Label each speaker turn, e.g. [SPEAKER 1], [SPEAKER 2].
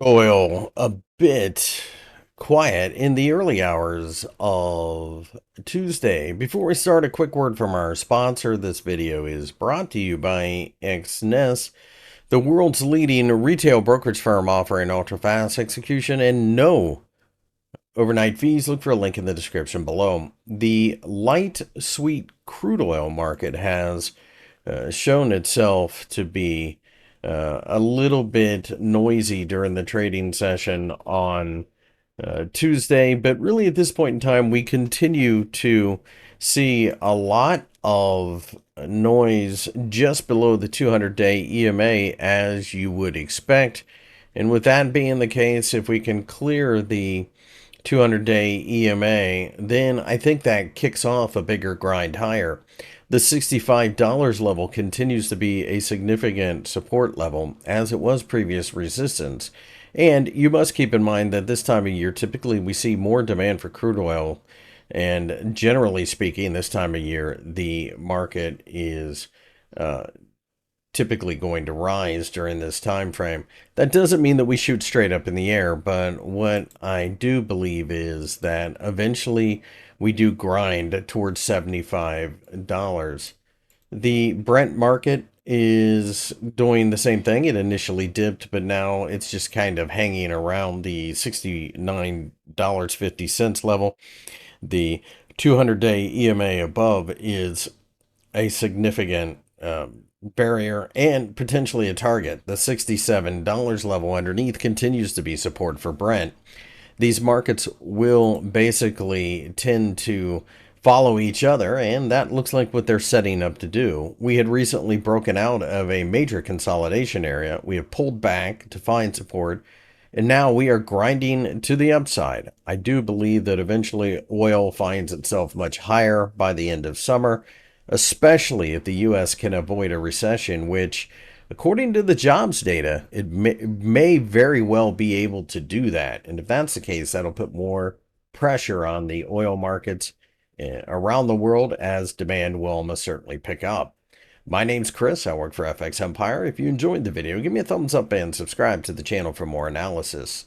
[SPEAKER 1] Oil a bit quiet in the early hours of Tuesday. Before we start, a quick word from our sponsor. This video is brought to you by XNES, the world's leading retail brokerage firm offering ultra-fast execution and no overnight fees. Look for a link in the description below. The light sweet crude oil market has shown itself to be a little bit noisy during the trading session on Tuesday, but really at this point in time, we continue to see a lot of noise just below the 200-day EMA, as you would expect. And with that being the case, if we can clear the 200-day EMA, then I think that kicks off a bigger grind higher. The $65 level continues to be a significant support level, as it was previous resistance. And you must keep in mind that this time of year, typically we see more demand for crude oil. And generally speaking, this time of year, the market is typically going to rise during this time frame. That doesn't mean that we shoot straight up in the air, but what I do believe is that eventually we do grind towards $75. The Brent market is doing the same thing. It initially dipped, but now it's just kind of hanging around the $69.50 level. The 200-day EMA above is a significant barrier and potentially a target. The $67 level underneath continues to be support for Brent. These markets will basically tend to follow each other, and that looks like what they're setting up to do. We had recently broken out of a major consolidation area. We have pulled back to find support, and now we are grinding to the upside. I do believe that eventually oil finds itself much higher by the end of summer, especially if the U.S. can avoid a recession, which, according to the jobs data, it may very well be able to do that. And if that's the case, that'll put more pressure on the oil markets around the world, as demand will almost certainly pick up. My name's Chris. I work for FXEmpire. If you enjoyed the video, give me a thumbs up and subscribe to the channel for more analysis.